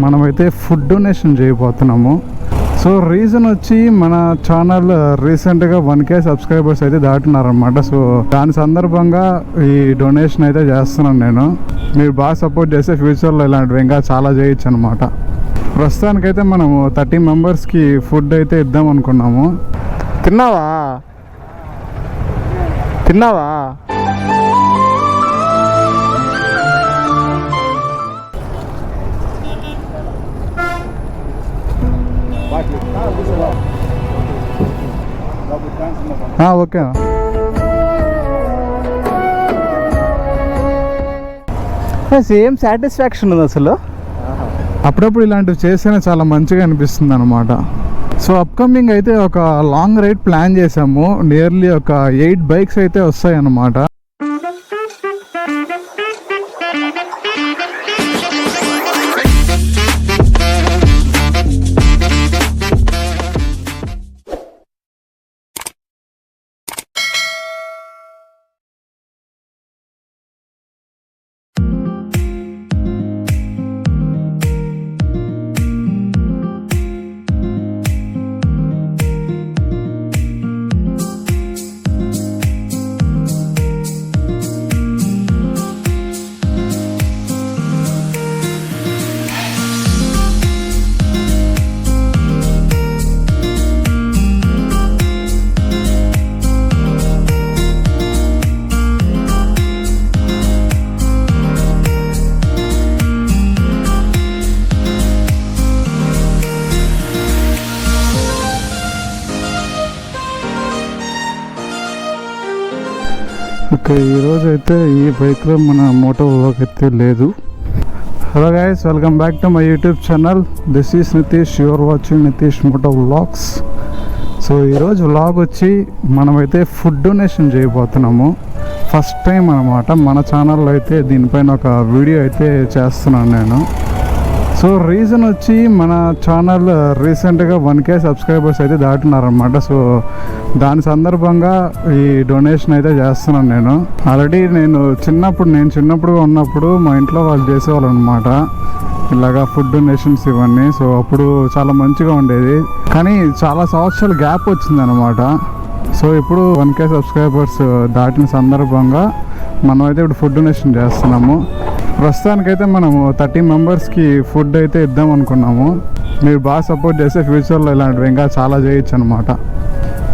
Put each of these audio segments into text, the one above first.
మనమైతే food donation చేయబోతున్నాము. So reason వచ్చి మన ఛానల్ రీసెంట్గా 1K సబ్స్క్రైబర్స్ అయితే దాటినారనమాట. సో దాని సందర్భంగా ఈ డొనేషన్ అయితే చేస్తున్నాను నేను. మీరు బాగా సపోర్ట్ చేస్తే ఫ్యూచర్లో ఇలాంటివి ఇంకా చాలా చేయొచ్చు అనమాట. ప్రస్తుతానికైతే మనము 30 మెంబర్స్కి ఫుడ్ అయితే ఇద్దాం అనుకున్నాము. తిన్నావా? ఓకే. సేమ్ సాటిస్ఫాక్షన్ ఉంది అసలు. అప్పుడప్పుడు ఇలాంటివి చేస్తేనే చాలా మంచిగా అనిపిస్తుంది అనమాట. సో అప్కమింగ్ అయితే ఒక లాంగ్ రైడ్ ప్లాన్ చేసాము. నియర్లీ ఒక 8 బైక్స్ అయితే వస్తాయి అన్నమాట. ఓకే, ఈరోజు అయితే ఈ బైక్లో మన మోటో వ్లాగ్ అయితే లేదు. Hello guys, welcome back to my YouTube channel. This is Nitish, your watching Nitish moto vlogs. So ఈరోజు వ్లాగ్ వచ్చి మనమైతే ఫుడ్ డొనేషన్ చేయబోతున్నాము. ఫస్ట్ టైం అనమాట మన ఛానల్లో అయితే దీనిపైన ఒక వీడియో అయితే చేస్తున్నాను నేను. సో రీజన్ వచ్చి మన ఛానల్ రీసెంట్గా 1K సబ్స్క్రైబర్స్ అయితే దాటినారనమాట. సో దాని సందర్భంగా ఈ డొనేషన్ అయితే చేస్తున్నాను నేను. ఆల్రెడీ నేను చిన్నప్పుడు ఉన్నప్పుడు మా ఇంట్లో వాళ్ళు చేసేవాళ్ళు అనమాట ఇలాగా ఫుడ్ డొనేషన్స్ ఇవన్నీ. సో అప్పుడు చాలా మంచిగా ఉండేది, కానీ చాలా సంవత్సరాల గ్యాప్ వచ్చిందనమాట. సో ఇప్పుడు 1K సబ్స్క్రైబర్స్ దాటిన సందర్భంగా మనం అయితే ఇప్పుడు ఫుడ్ డొనేషన్ చేస్తున్నాము. ప్రస్తుతానికైతే మనము 30 మెంబర్స్కి ఫుడ్ అయితే ఇద్దాం అనుకున్నాము. మీరు బాగా సపోర్ట్ చేస్తే ఫ్యూచర్లో ఇలాంటివి ఇంకా చాలా చేయొచ్చు అనమాట.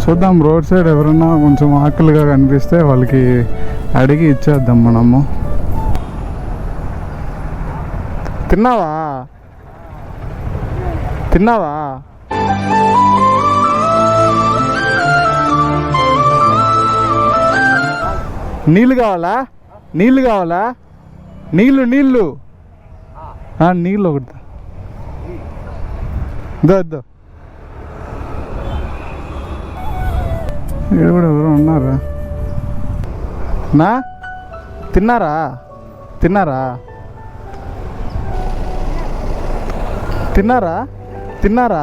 చూద్దాం, రోడ్ సైడ్ ఎవరైనా కొంచెం ఆకలిగా కనిపిస్తే వాళ్ళకి అడిగి ఇచ్చేద్దాం మనము. తిన్నావా? నీళ్ళు కావాలా? నీళ్ళు ఒకటి దో. ఇక్కడ కూడా ఎవరు ఉన్నారా? తిన్నారా?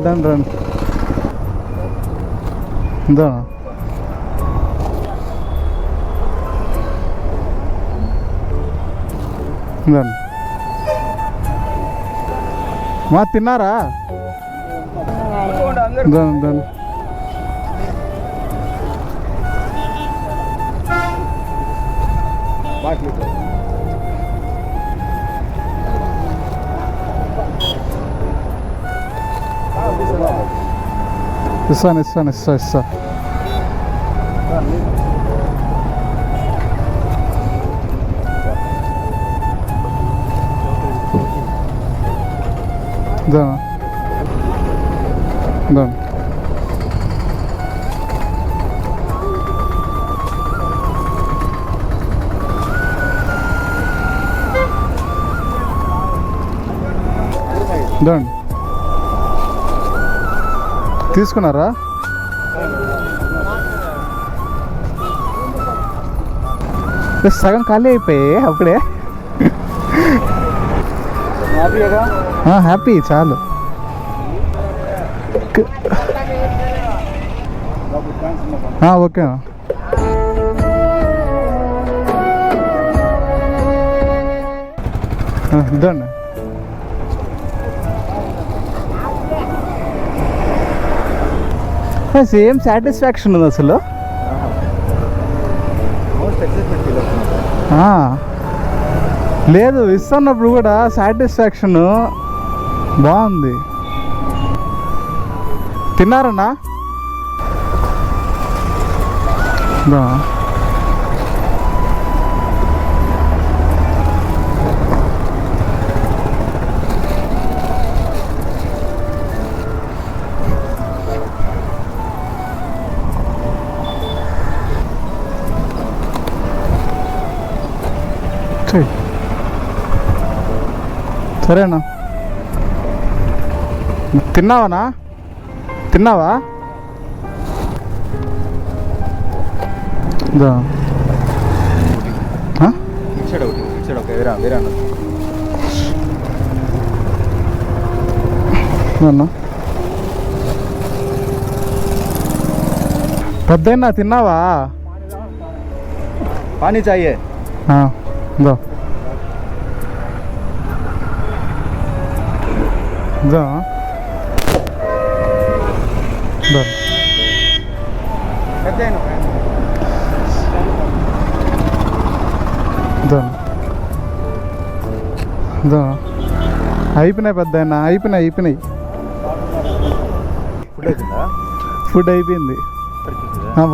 దాని రండి. మా తిన్నారా? దాని ఇస్తా. తీసుకున్నారా? సగం ఖాళీ అయిపోయాయి అప్పుడే. హ్యాపీ చాలు. ఓకే. ఇదండి సేమ్ సాటిస్ఫాక్షన్ ఉంది అసలు. లేదు ఇస్తున్నప్పుడు కూడా సాటిస్ఫాక్షన్ బాగుంది. తిన్నారన్నా? సరేనా? తిన్నావా? తిన్నావా? పెద్దయినా తిన్నావా? पानी चाहिए। దా దా దా దా దా అయిపోయినాయి పెద్దయినా, అయిపోయినాయి. ఫుడ్ అయిపోయింది.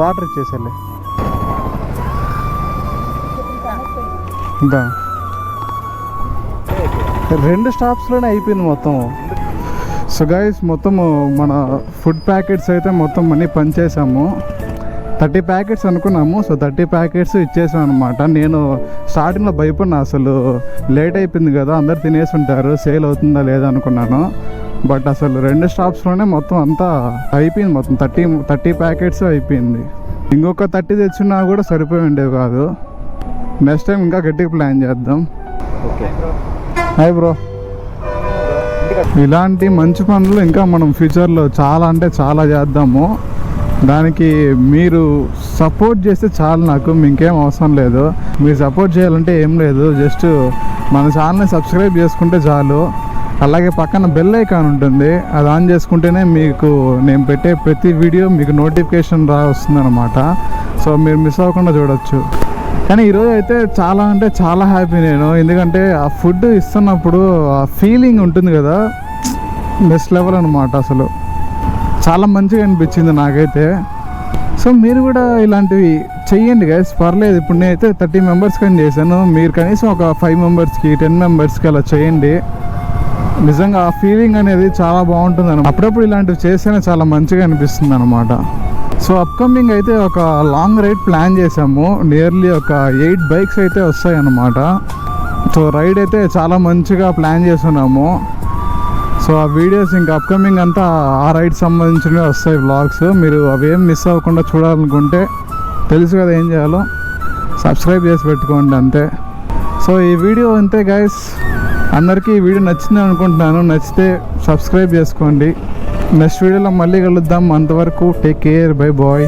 వాటర్ ఇచ్చేసాలే. దా 2 స్టాప్స్లోనే అయిపోయింది మొత్తం. సో గైస్ మొత్తము మన ఫుడ్ ప్యాకెట్స్ అయితే మొత్తం మనీ పనిచేసాము. 30 ప్యాకెట్స్ అనుకున్నాము. సో 30 ప్యాకెట్స్ ఇచ్చేసాం అనమాట. నేను స్టార్టింగ్లో భయపడినా, అసలు లేట్ అయిపోయింది కదా, అందరు తినేసి ఉంటారు, సేల్ అవుతుందా లేదా అనుకున్నాను. బట్ అసలు 2 స్టాప్స్లోనే మొత్తం అంతా అయిపోయింది. మొత్తం 30 ప్యాకెట్స్ అయిపోయింది. ఇంకొక 30 తెచ్చినా కూడా సరిపోయి ఉండేవి కాదు. నెక్స్ట్ టైం ఇంకా గట్టిగా ప్లాన్ చేద్దాం. Okay hi bro. ఇలాంటి మంచి పనులు ఇంకా మనం ఫ్యూచర్లో చాలా అంటే చాలా చేద్దాము. దానికి మీరు సపోర్ట్ చేస్తే చాలు. నాకు ఇంకేం అవసరం లేదు. మీరు సపోర్ట్ చేయాలంటే ఏం లేదు, జస్ట్ మన ఛానల్ని సబ్స్క్రైబ్ చేసుకుంటే చాలు. అలాగే పక్కన బెల్ ఐకాన్ ఉంటుంది, అది ఆన్ చేసుకుంటేనే మీకు నేను పెట్టే ప్రతి వీడియో మీకు నోటిఫికేషన్ వస్తుందన్నమాట. సో మీరు మిస్ అవ్వకుండా చూడొచ్చు. కానీ ఈరోజు అయితే చాలా అంటే చాలా హ్యాపీ నేను. ఎందుకంటే ఆ ఫుడ్ ఇస్తున్నప్పుడు ఆ ఫీలింగ్ ఉంటుంది కదా, నెక్స్ట్ లెవెల్ అనమాట. అసలు చాలా మంచిగా అనిపించింది నాకైతే. సో మీరు కూడా ఇలాంటివి చెయ్యండి గైస్, పర్లేదు. ఇప్పుడు నేనైతే 30 మెంబర్స్ కానీ చేశాను. మీరు కనీసం ఒక 5 మెంబర్స్కి 10 మెంబర్స్కి అలా చేయండి. నిజంగా ఆ ఫీలింగ్ అనేది చాలా బాగుంటుంది అనమాట. అప్పుడప్పుడు ఇలాంటివి చేస్తేనే చాలా మంచిగా అనిపిస్తుంది అనమాట. సో అప్కమింగ్ అయితే ఒక లాంగ్ రైడ్ ప్లాన్ చేసాము. నియర్లీ ఒక 8 బైక్స్ అయితే వస్తాయి అన్నమాట. సో రైడ్ అయితే చాలా మంచిగా ప్లాన్ చేస్తున్నాము. సో ఆ వీడియోస్ ఇంకా అప్కమింగ్ అంతా ఆ రైడ్ సంబంధించినవి వస్తాయి, వ్లాగ్స్. మీరు అవేం మిస్ అవ్వకుండా చూడాలనుకుంటే తెలుసు కదా ఏం చేయాలో, సబ్స్క్రైబ్ చేసి పెట్టుకోండి అంతే. సో ఈ వీడియో అంతే గైస్. అందరికీ ఈ వీడియో నచ్చింది అనుకుంటున్నాను. నచ్చితే సబ్స్క్రైబ్ చేసుకోండి. నెక్స్ట్ వీడియోలో మళ్ళీ కలుద్దాం. అంతవరకు టేక్ కేర్, బై బాయ్.